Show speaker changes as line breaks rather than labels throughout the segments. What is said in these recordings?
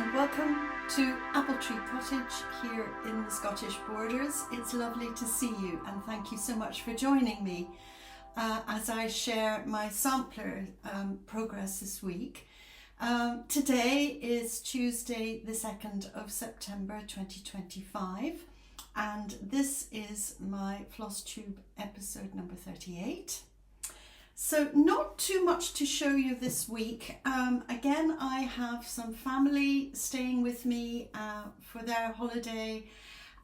and welcome to Apple Tree Cottage here in the Scottish borders. It's lovely to see you and thank you so much for joining me as I share my sampler progress this week. Today is Tuesday the 2nd of September 2025 and this is my Flosstube episode number 38. So not too much to show you this week. Again, I have some family staying with me for their holiday,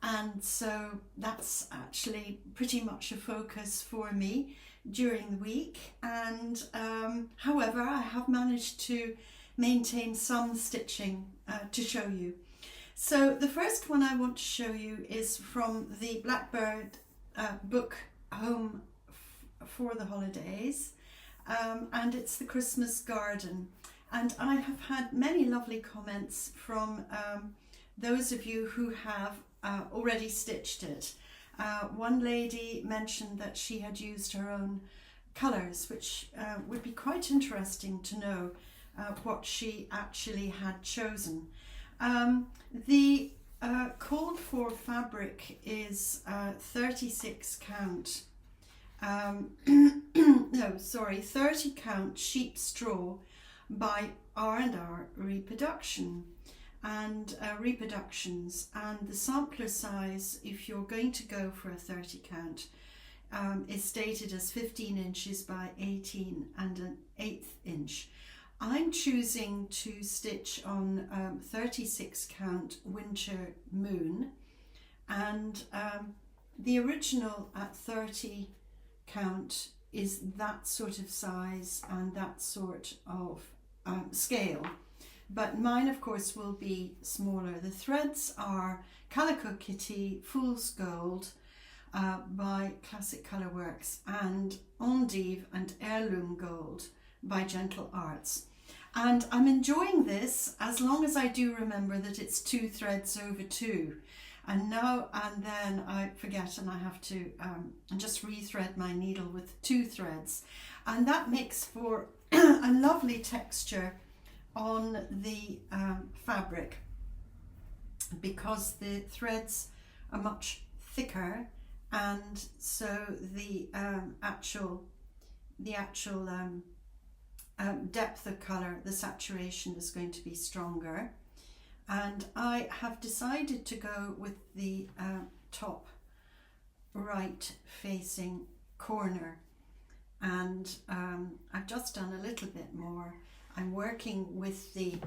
and so that's actually pretty much a focus for me during the week. And however, I have managed to maintain some stitching to show you. So the first one I want to show you is from the Blackbird book Home for the Holidays, and it's the Christmas garden, and I have had many lovely comments from those of you who have already stitched it. One lady mentioned that she had used her own colours, which would be quite interesting to know what she actually had chosen. The called for fabric is 36 count 30 count sheep straw by R&R Reproductions, and the sampler size, if you're going to go for a 30 count, is stated as 15 inches by 18 and an 1/8 inch. I'm choosing to stitch on 36 count Winter Moon, and the original at 30 count is that sort of size and that sort of scale, but mine of course will be smaller. The threads are Calico Kitty Fool's Gold by Classic Colourworks, and Endive and Heirloom Gold by Gentle Arts. And I'm enjoying this as long as I do remember that it's 2 threads over 2. And now and then I forget and I have to just rethread my needle with 2 threads. And that makes for a lovely texture on the fabric, because the threads are much thicker, and so the actual depth of colour, the saturation is going to be stronger. And I have decided to go with the top right facing corner, and I've just done a little bit more. I'm working with the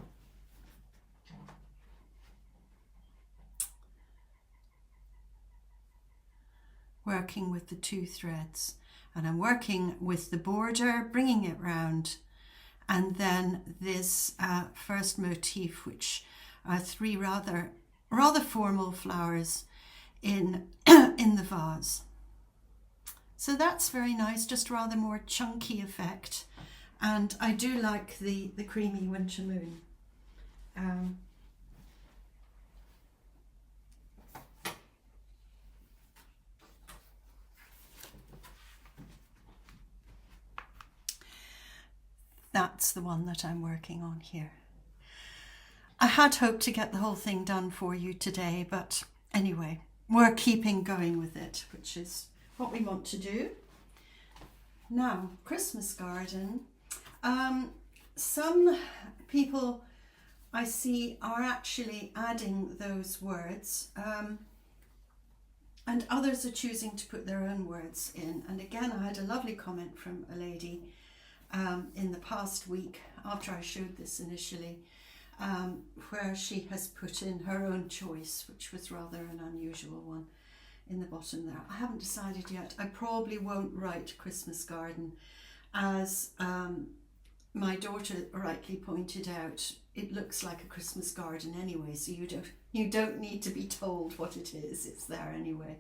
the 2 threads, and I'm working with the border, bringing it round, and then this first motif, which are 3 rather formal flowers in the vase. So that's very nice, just rather more chunky effect, and I do like the creamy Winter Moon. That's the one that I'm working on here. I had hoped to get the whole thing done for you today, but anyway, we're keeping going with it, which is what we want to do. Now, Christmas garden. Some people I see are actually adding those words, and others are choosing to put their own words in. And again, I had a lovely comment from a lady in the past week after I showed this initially, where she has put in her own choice, which was rather an unusual one in the bottom there. I haven't decided yet. I probably won't write Christmas garden, as my daughter rightly pointed out. It looks like a Christmas garden anyway, so you don't need to be told what it is. It's there anyway.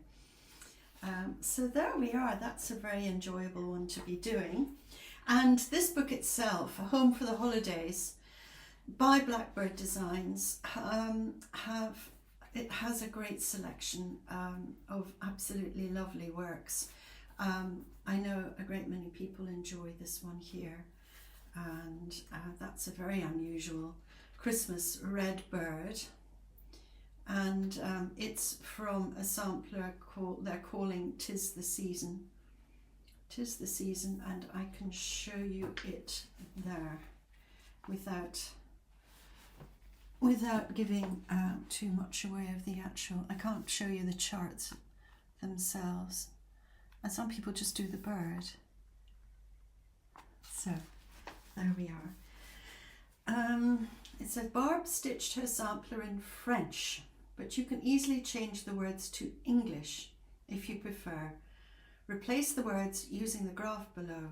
So there we are. That's a very enjoyable one to be doing. And this book itself, Home for the Holidays, by Blackbird Designs, it has a great selection of absolutely lovely works. I know a great many people enjoy this one here, and that's a very unusual Christmas red bird, and it's from a sampler they're calling "'Tis the Season." "'Tis the Season," and I can show you it there without giving too much away of the actual. I can't show you the charts themselves, and some people just do the bird. So there we are. It says Barb stitched her sampler in French, but you can easily change the words to English if you prefer. Replace the words using the graph below.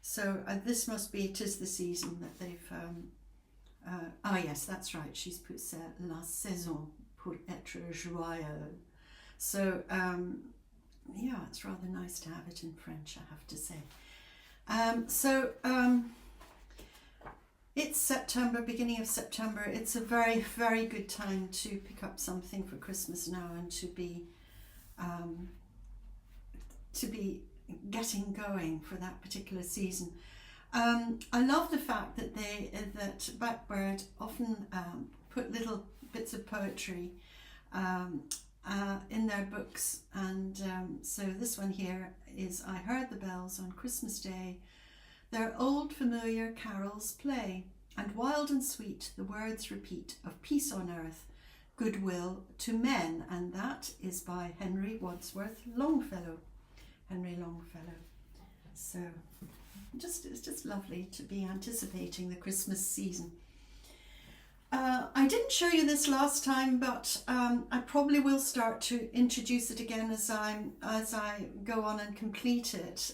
So this must be "'Tis the Season" that they've yes, that's right, she's put "la saison pour être joyeux." So yeah, it's rather nice to have it in French, I have to say. It's September, beginning of September. It's a very, very good time to pick up something for Christmas now and to be getting going for that particular season. I love the fact that that Blackbird often put little bits of poetry in their books, and so this one here is: I heard the bells on Christmas Day, their old familiar carols play, and wild and sweet the words repeat of peace on earth, goodwill to men. And that is by Henry Wadsworth Longfellow. Henry Longfellow. So it's just lovely to be anticipating the Christmas season. I didn't show you this last time, but I probably will start to introduce it again as I go on and complete it.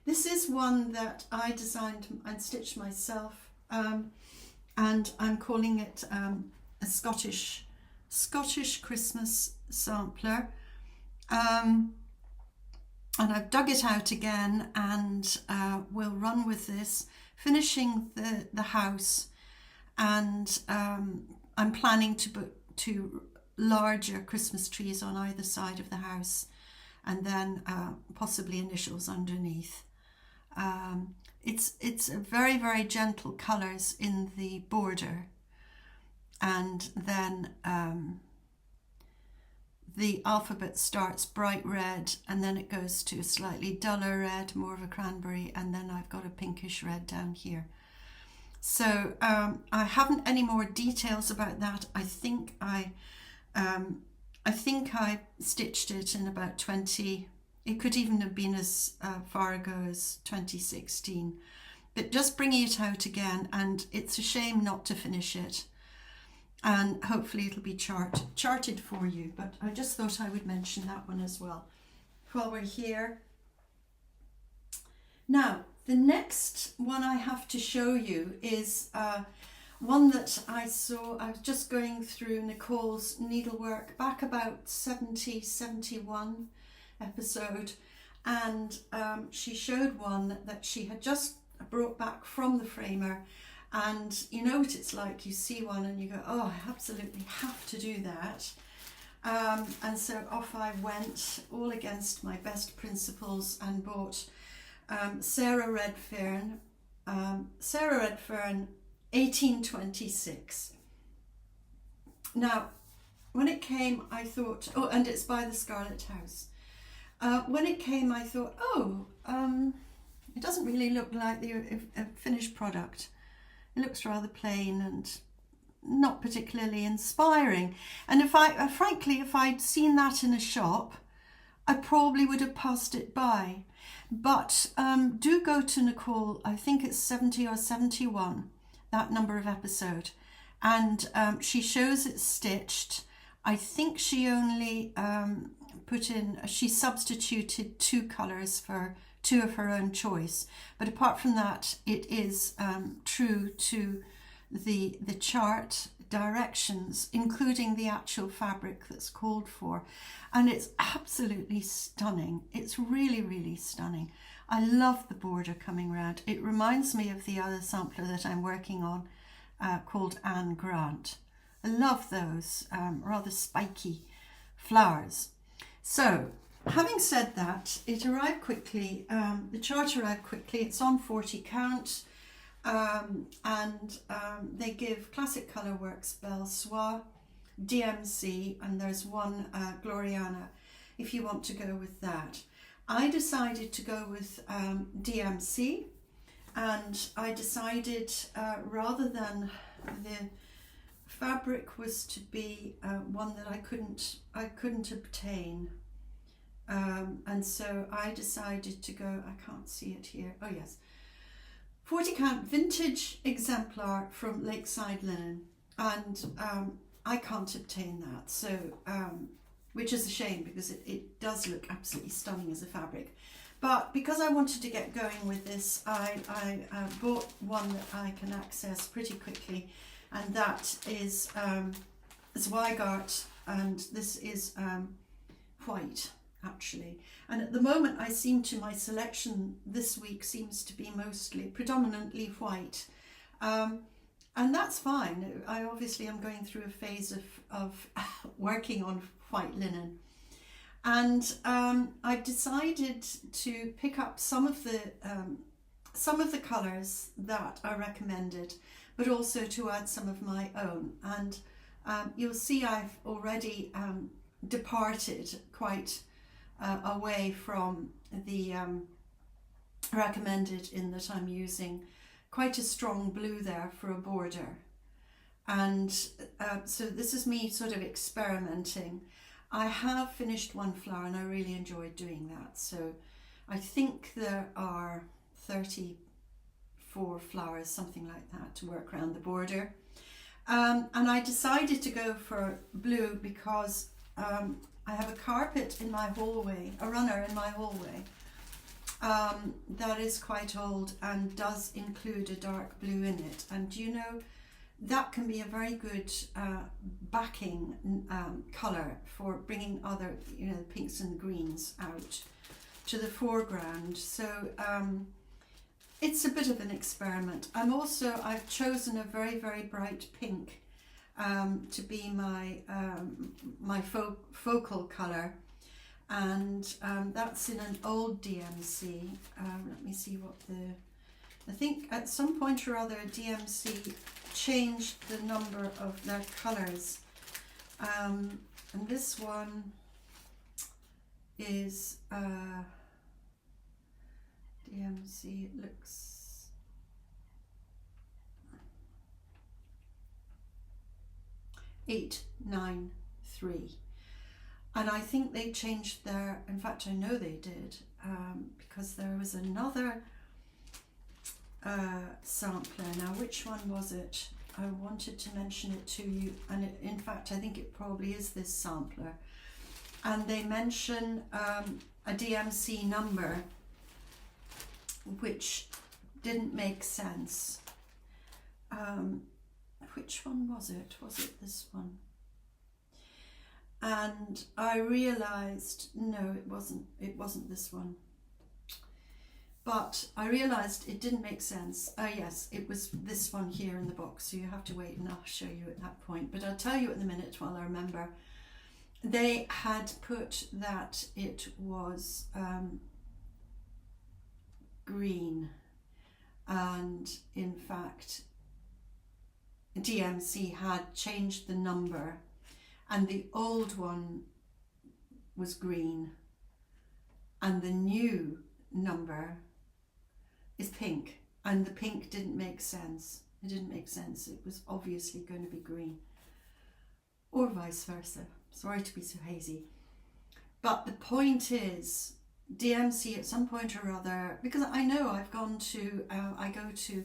This is one that I designed and stitched myself, and I'm calling it a Scottish Christmas sampler. And I've dug it out again, and we'll run with this, finishing the house. And I'm planning to put two larger Christmas trees on either side of the house, and then possibly initials underneath. It's a very, very gentle colours in the border, and then the alphabet starts bright red, and then it goes to a slightly duller red, more of a cranberry, and then I've got a pinkish red down here. So I haven't any more details about that. I think I stitched it in about 20. It could even have been as far ago as 2016. But just bringing it out again, and it's a shame not to finish it. And hopefully it'll be charted for you. But I just thought I would mention that one as well while we're here. Now, the next one I have to show you is one that I saw. I was just going through Nicole's needlework back about 71 episode, and she showed one that she had just brought back from the framer. And you know what it's like, you see one and you go, oh, I absolutely have to do that. And so off I went, all against my best principles, and bought Sarah Redfern 1826. Now, when it came, I thought, oh, and it's by the Scarlet House. When it came, I thought, it doesn't really look like a finished product. It looks rather plain and not particularly inspiring. And if frankly, if I'd seen that in a shop, I probably would have passed it by. But do go to Nicole, I think it's 70 or 71, that number of episode. And she shows it stitched. I think she only she substituted 2 colours for 2 of her own choice. But apart from that, it is true to the chart directions, including the actual fabric that's called for. And it's absolutely stunning. It's really, really stunning. I love the border coming around. It reminds me of the other sampler that I'm working on called Anne Grant. I love those rather spiky flowers. So, having said that, it arrived quickly. The chart arrived quickly. It's on 40 count. They give Classic Colourworks, Belle Soie, DMC, and there's one Gloriana if you want to go with that. I decided to go with DMC, and I decided rather than the fabric was to be one that I couldn't obtain, and so I decided to go, I can't see it here, oh yes, 40 count vintage exemplar from Lakeside Linen, and I can't obtain that, so which is a shame because it does look absolutely stunning as a fabric. But because I wanted to get going with this, I bought one that I can access pretty quickly, and that is Zweigart, and this is white actually. And at the moment my selection this week seems to be predominantly white. And that's fine. I obviously am going through a phase of working on white linen. And I've decided to pick up some of the colours that are recommended, but also to add some of my own. And you'll see I've already departed quite away from the recommended, in that I'm using quite a strong blue there for a border. And so this is me sort of experimenting. I have finished one flower and I really enjoyed doing that. So I think there are 34 flowers, something like that, to work around the border. And I decided to go for blue because I have a carpet in my hallway, a runner in my hallway, that is quite old and does include a dark blue in it. And you know, that can be a very good backing colour for bringing other, you know, pinks and greens out to the foreground. So it's a bit of an experiment. I've chosen a very, very bright pink to be my focal colour, and that's in an old DMC. Let me see what I think at some point or other DMC changed the number of their colours, and this one is DMC, it looks (893), and I think they changed their, in fact I know they did, because there was another sampler. Now which one was it? I wanted to mention it to you, and in fact I think it probably is this sampler, and they mention a DMC number which didn't make sense. Which one was it? Was it this one? And I realized no, it wasn't this one. But I realised it didn't make sense. Yes, it was this one here in the box, so you have to wait and I'll show you at that point. But I'll tell you at the minute while I remember. They had put that it was green, and in fact DMC had changed the number, and the old one was green and the new number is pink, and the pink didn't make sense. It didn't make sense. It was obviously going to be green, or vice versa. Sorry to be so hazy. But the point is, DMC at some point or other, because I know I've gone to, I go to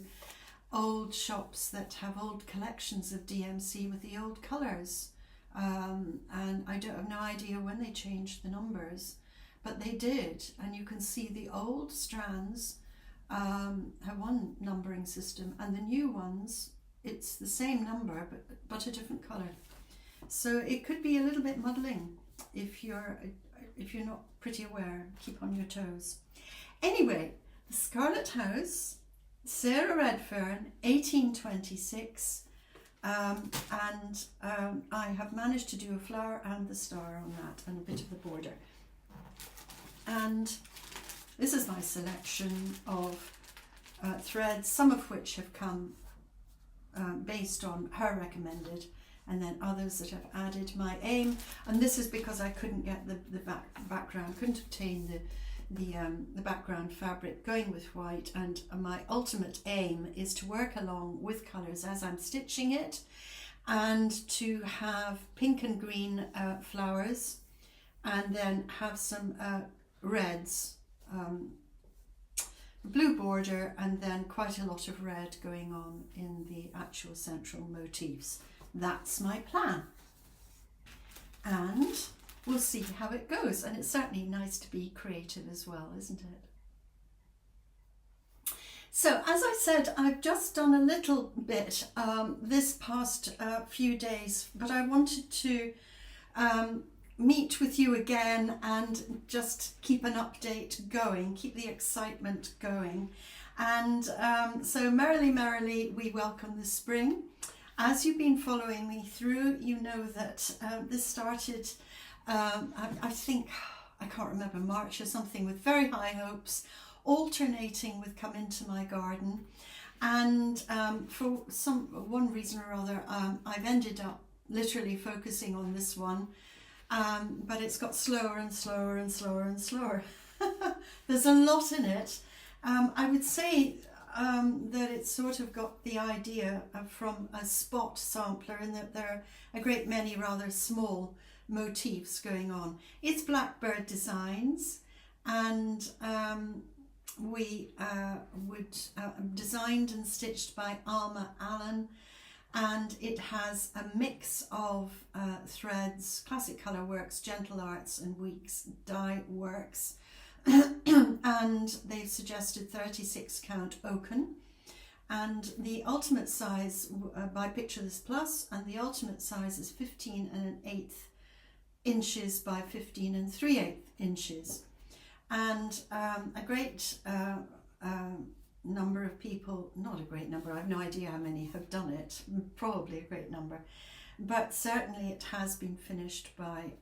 old shops that have old collections of DMC with the old colours, and I have no idea when they changed the numbers, but they did, and you can see the old strands have one numbering system, and the new ones, it's the same number but a different colour. So it could be a little bit muddling if you're not pretty aware. Keep on your toes. Anyway, the Scarlet House, Sarah Redfern, 1826, and I have managed to do a flower and the star on that, and a bit of the border. And this is my selection of threads, some of which have come based on her recommended, and then others that have added my aim. And this is because I couldn't get the background, couldn't obtain the background fabric going with white, and my ultimate aim is to work along with colours as I'm stitching it, and to have pink and green flowers, and then have some reds, blue border, and then quite a lot of red going on in the actual central motifs. That's my plan, and we'll see how it goes. And it's certainly nice to be creative as well, isn't it? So as I said, I've just done a little bit this past few days, but I wanted to meet with you again and just keep an update going, keep the excitement going. And so merrily we welcome the spring. As you've been following me through, you know that this started, I think, I can't remember, March or something, with very high hopes, alternating with Come Into My Garden. And for one reason or other, I've ended up literally focusing on this one, but it's got slower and slower and slower and slower. There's a lot in it. I would say that it's sort of got the idea from a spot sampler, in that there are a great many rather small motifs going on. It's Blackbird Designs, and we designed and stitched by Alma Allen, and it has a mix of threads, Classic Colour Works, Gentle Arts and Weeks dye works. And they've suggested 36 count oaken, and the ultimate size by Picture This Plus, and the ultimate size is 15 1/8 inches by 15 3/8 inches. And a great number of people, not a great number, I have no idea how many have done it, probably a great number, but certainly it has been finished by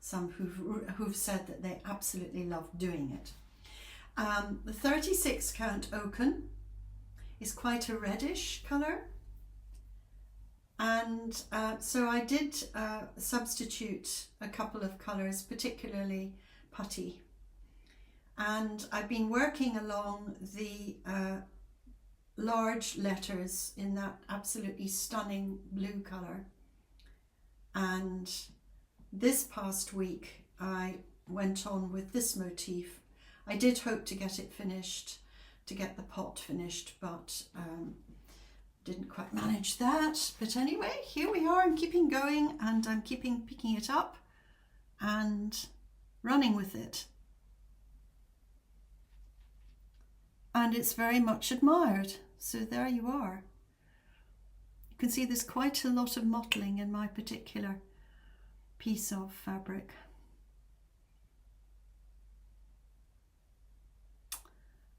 some who've said that they absolutely love doing it. The 36 count oaken is quite a reddish colour, and so I did substitute a couple of colours, particularly putty, and I've been working along the large letters in that absolutely stunning blue colour. And this past week I went on with this motif. I did hope to get it finished, to get the pot finished, but didn't quite manage that. But anyway, here we are. I'm keeping going, and I'm picking it up and running with it. And it's very much admired. So there you are. You can see there's quite a lot of mottling in my particular piece of fabric.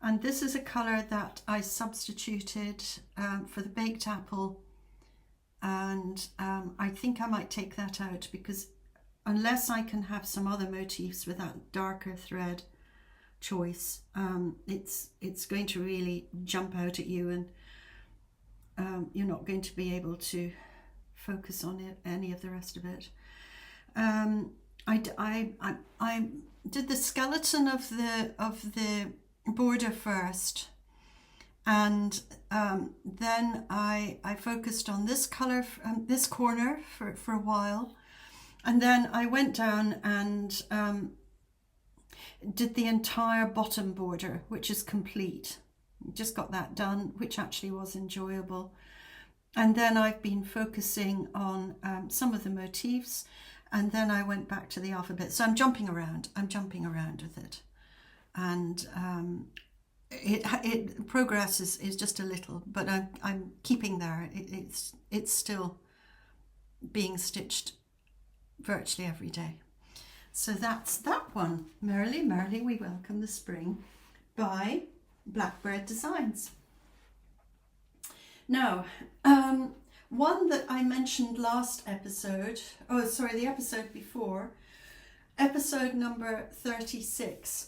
And this is a colour that I substituted for the baked apple, and I think I might take that out, because unless I can have some other motifs with that darker thread choice, it's going to really jump out at you, and you're not going to be able to focus on it, any of the rest of it. I did the skeleton of the border first, and then I focused on this colour, this corner for a while, and then I went down and did the entire bottom border, which is complete. Just got that done, which actually was enjoyable. And then I've been focusing on some of the motifs, and then I went back to the alphabet. So I'm jumping around with it. And it progress is just a little, but I'm keeping there. It's still being stitched virtually every day. So that's that one. Merrily, merrily we welcome the spring by Blackbird Designs. Now, one that I mentioned last episode, the episode before, episode number 36,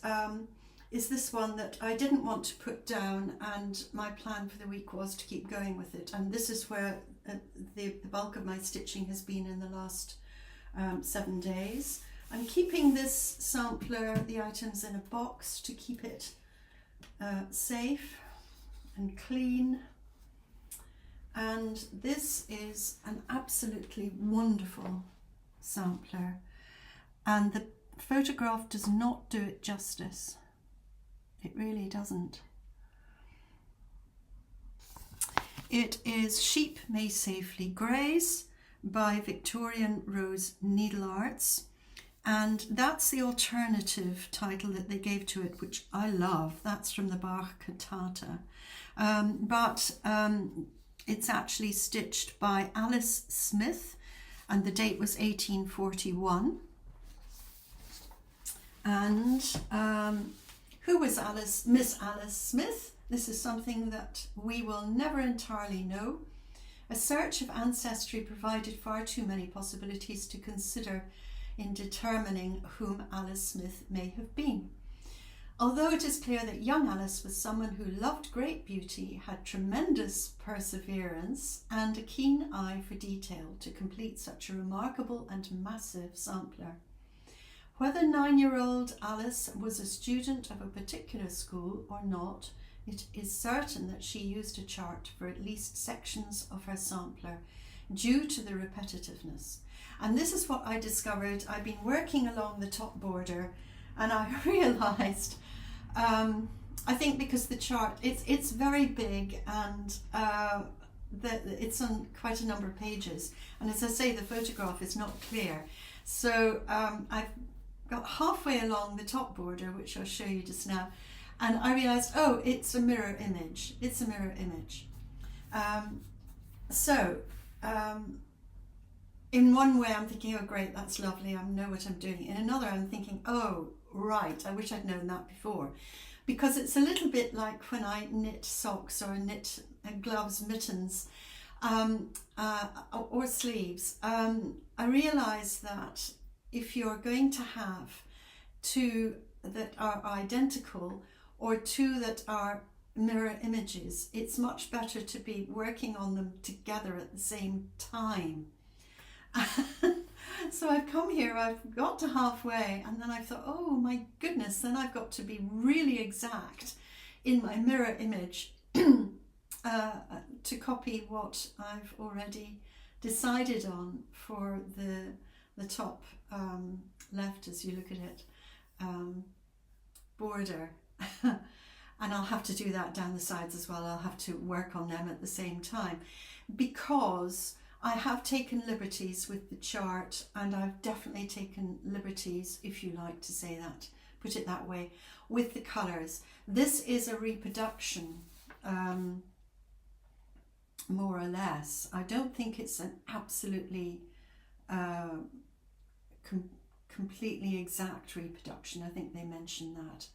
is this one that I didn't want to put down, and my plan for the week was to keep going with it. And this is where the bulk of my stitching has been in the last 7 days. I'm keeping this sampler, the items, in a box to keep it safe and clean. And this is an absolutely wonderful sampler, and the photograph does not do it justice. It really doesn't. It is Sheep May Safely Graze by Victorian Rose Needle Arts, and that's the alternative title that they gave to it, which I love. That's from the Bach Cantata, but it's actually stitched by Alice Smith, and the date was 1841. And who was Miss Alice Smith? This is something that we will never entirely know. A search of ancestry provided far too many possibilities to consider in determining whom Alice Smith may have been. Although it is clear that young Alice was someone who loved great beauty, had tremendous perseverance, and a keen eye for detail to complete such a remarkable and massive sampler. Whether 9-year-old Alice was a student of a particular school or not, it is certain that she used a chart for at least sections of her sampler due to the repetitiveness. And this is what I discovered. I've been working along the top border, and I realized, I think because the chart, it's very big, and it's on quite a number of pages. And as I say, the photograph is not clear. So I've got halfway along the top border, which I'll show you just now, and I realized, oh, it's a mirror image. It's a mirror image. In one way I'm thinking, oh great, that's lovely, I know what I'm doing. In another I'm thinking, oh right, I wish I'd known that before. Because it's a little bit like when I knit socks or knit gloves, mittens, or sleeves. I realise that if you're going to have two that are identical or two that are mirror images, it's much better to be working on them together at the same time. So I've come here, I've got to halfway, and then I thought, oh my goodness, then I've got to be really exact in my mirror image to copy what I've already decided on for the top left, as you look at it, border. And I'll have to do that down the sides as well. I'll have to work on them at the same time, because I have taken liberties with the chart, and I've definitely taken liberties, if you like to say that, put it that way, with the colours. This is a reproduction, more or less. I don't think it's an absolutely completely exact reproduction. I think they mentioned that.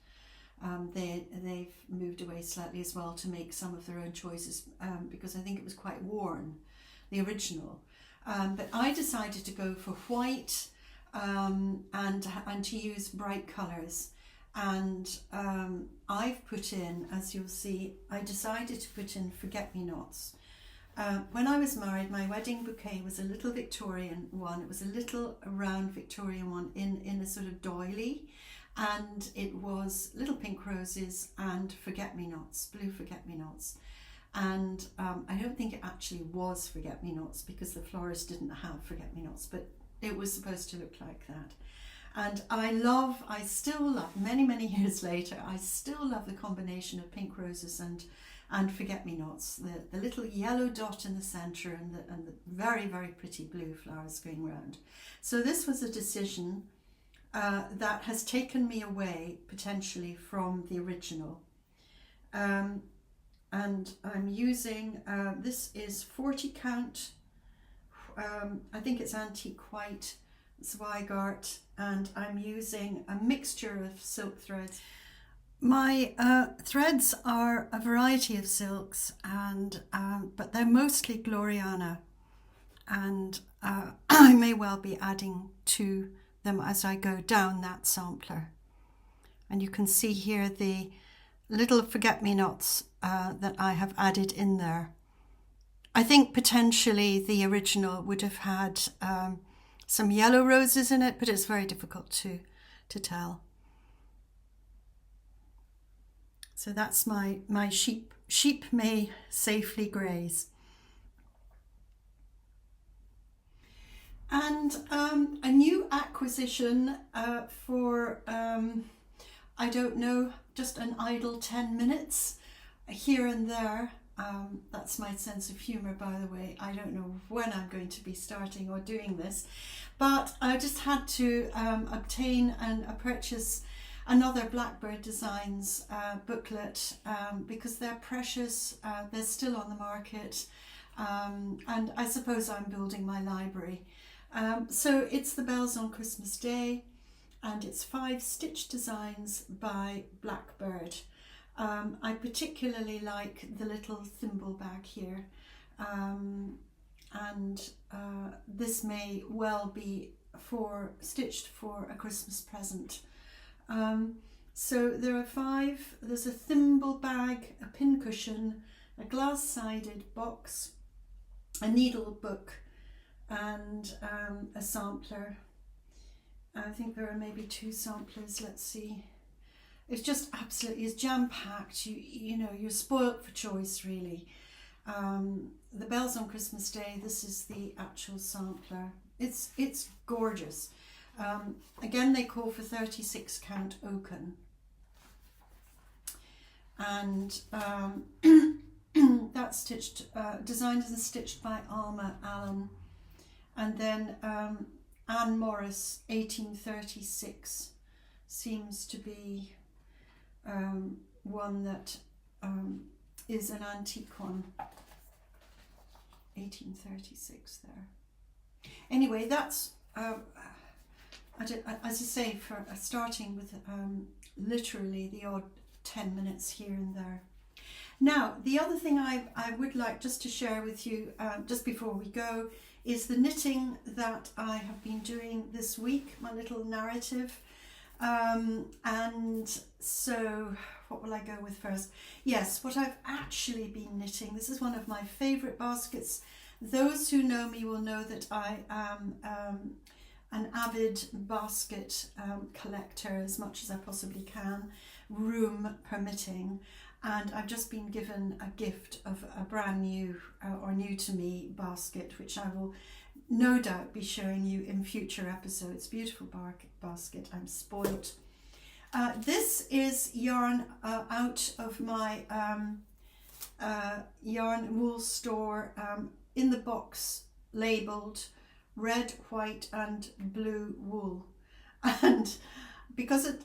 They've moved away slightly as well to make some of their own choices, because I think it was quite worn, the original. But I decided to go for white and to use bright colours. And I've put in, as you'll see, I decided to put in forget-me-nots. When I was married, my wedding bouquet was a little Victorian one. It was a little round Victorian one in a sort of doily. And it was little pink roses and forget-me-nots, blue forget-me-nots. And I don't think it actually was forget-me-nots, because the florist didn't have forget-me-nots, but it was supposed to look like that. And I still love, many years later, I still love the combination of pink roses and forget-me-nots, the little yellow dot in the centre and the very, very pretty blue flowers going round. So this was a decision that has taken me away potentially from the original. And I'm using, this is 40 count, I think it's antique white Zweigart, and I'm using a mixture of silk threads. My threads are a variety of silks, and but they're mostly Gloriana, and I may well be adding to them as I go down that sampler. And you can see here the little forget-me-nots that I have added in there. I think potentially the original would have had some yellow roses in it, but it's very difficult to tell. So that's my sheep. Sheep may safely graze. And a new acquisition for, I don't know, just an idle 10 minutes here and there. That's my sense of humour, by the way. I don't know when I'm going to be starting or doing this, but I just had to obtain and purchase another Blackbird Designs booklet because they're precious. They're still on the market, and I suppose I'm building my library. So it's the Bells on Christmas Day, and it's 5 stitch designs by Blackbird. I particularly like the little thimble bag here, and this may well be stitched for a Christmas present. So there are 5. There's a thimble bag, a pincushion, a glass-sided box, a needle book, and a sampler. I think there are maybe 2 samplers. Let's see. It's just absolutely, it's jam-packed. You know, you're spoilt for choice, really. The Bells on Christmas Day, this is the actual sampler. It's gorgeous. Again, they call for 36 count oaken. And that's stitched, designed and stitched by Alma Allen. And then Anne Morris, 1836, seems to be one that is an antique one. 1836 there. Anyway, that's as I say, for starting with literally the odd 10 minutes here and there. Now, the other thing I would like just to share with you just before we go is the knitting that I have been doing this week, my little narrative. And so what will I go with first? Yes, what I've actually been knitting. This is one of my favourite baskets. Those who know me will know that I am an avid basket collector as much as I possibly can, room permitting. And I've just been given a gift of a brand new or new to me basket, which I will no doubt be showing you in future episodes. Beautiful basket. I'm spoilt. This is yarn out of my yarn wool store, in the box labelled red, white and blue wool. And because it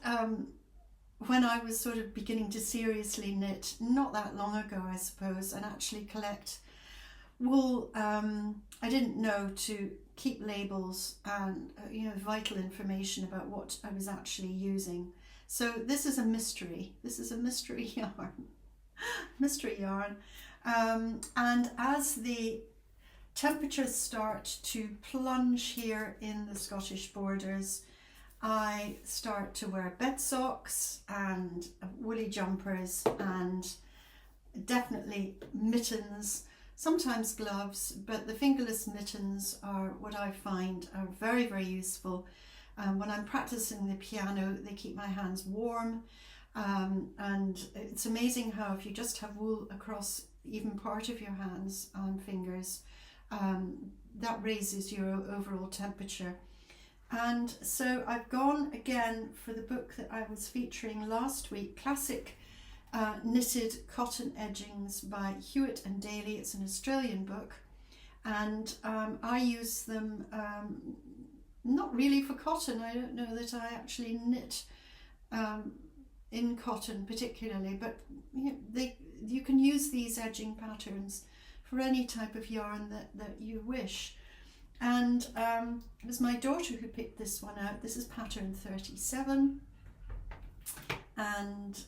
when I was sort of beginning to seriously knit, not that long ago I suppose, and actually collect wool, I didn't know to keep labels and vital information about what I was actually using. So this is a mystery. This is a mystery yarn. Mystery yarn. And as the temperatures start to plunge here in the Scottish borders, I start to wear bed socks and woolly jumpers and definitely mittens, sometimes gloves, but the fingerless mittens are what I find are very, very useful. When I'm practicing the piano, they keep my hands warm, and it's amazing how if you just have wool across even part of your hands and fingers, that raises your overall temperature. And so I've gone again for the book that I was featuring last week, Classic Knitted Cotton Edgings by Hewitt and Daly. It's an Australian book, and I use them not really for cotton. I don't know that I actually knit in cotton particularly, but you can use these edging patterns for any type of yarn that you wish. And it was my daughter who picked this one out. This is pattern 37, and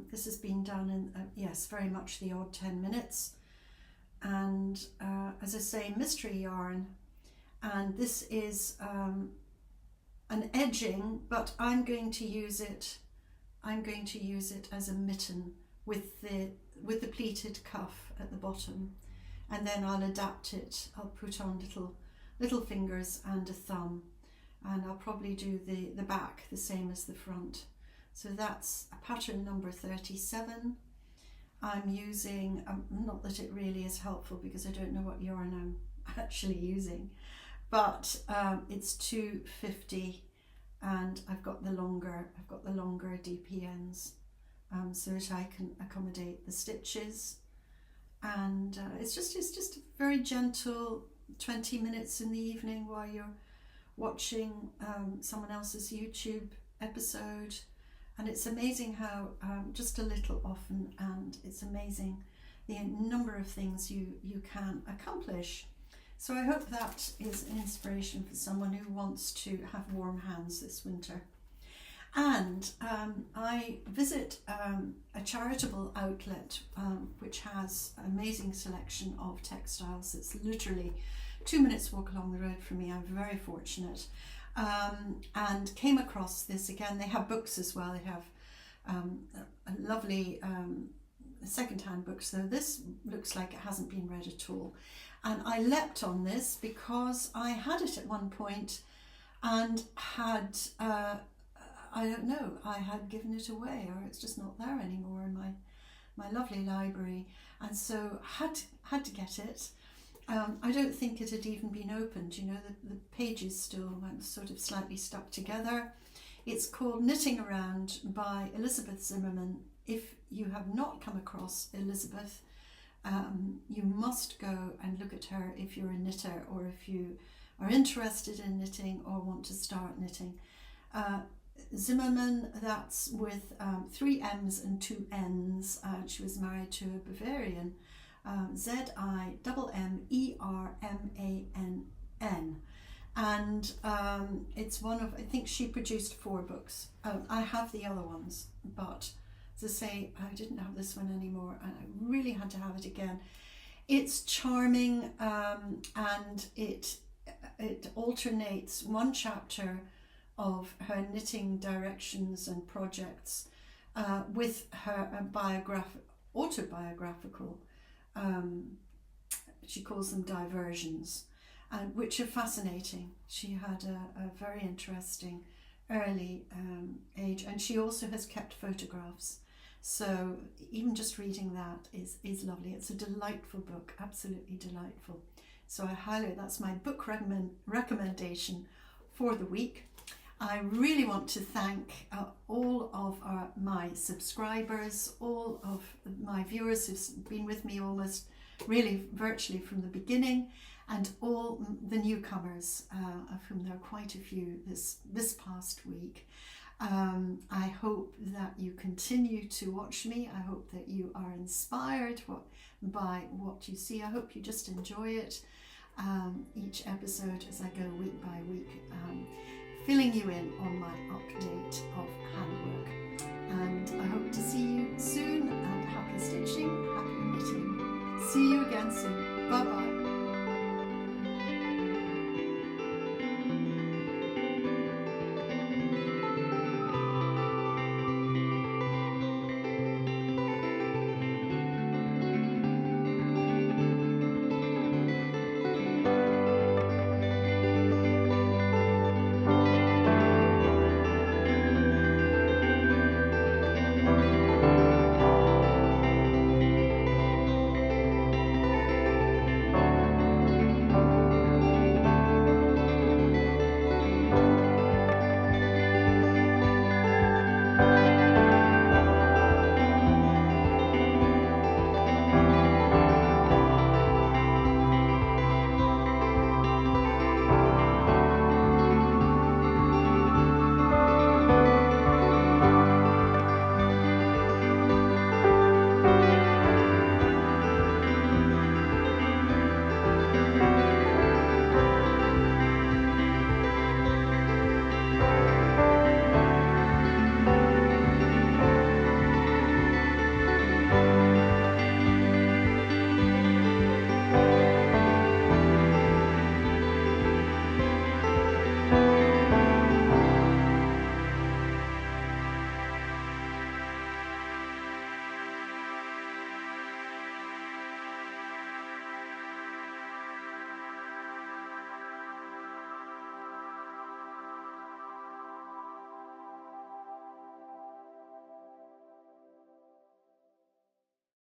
this has been done in yes, very much the odd 10 minutes. And as I say, mystery yarn, and this is an edging, but I'm going to use it I'm going to use it as a mitten with the pleated cuff at the bottom, and then I'll adapt it. I'll put on little fingers and a thumb, and I'll probably do the back the same as the front. So that's pattern number 37. I'm using, not that it really is helpful because I don't know what yarn I'm actually using, but it's 250, and I've got the longer DP ends, so that I can accommodate the stitches. And it's just a very gentle 20 minutes in the evening while you're watching someone else's YouTube episode. And it's amazing how just a little often, and it's amazing the number of things you can accomplish. So I hope that is an inspiration for someone who wants to have warm hands this winter. And I visit a charitable outlet which has an amazing selection of textiles. It's literally 2 minutes walk along the road from me. I'm very fortunate. And came across this again. They have books as well. They have a lovely second-hand books, though this looks like it hasn't been read at all. And I leapt on this because I had it at one point and had, I don't know, I had given it away, or it's just not there anymore in my lovely library, and so had to get it. I don't think it had even been opened, you know, the pages still went sort of slightly stuck together. It's called Knitting Around by Elizabeth Zimmermann. If you have not come across Elizabeth, you must go and look at her if you're a knitter, or if you are interested in knitting or want to start knitting. Zimmermann, that's with 3 M's and 2 N's. She was married to a Bavarian. Zimmermann, and it's one of, I think she produced 4 books. I have the other ones, but as I say, I didn't have this one anymore, and I really had to have it again. It's charming, and it alternates one chapter of her knitting directions and projects with her autobiographical, she calls them diversions, which are fascinating. She had a very interesting early age, and she also has kept photographs. So even just reading that is lovely. It's a delightful book, absolutely delightful. So that's my book recommendation for the week. I really want to thank all of my subscribers, all of my viewers who've been with me almost really virtually from the beginning, and all the newcomers, of whom there are quite a few this past week. I hope that you continue to watch me. I hope that you are inspired by what you see. I hope you just enjoy it, each episode as I go week by week, filling you in on my update of handwork. And I hope to see you soon, and happy stitching, happy knitting. See you again soon. Bye bye.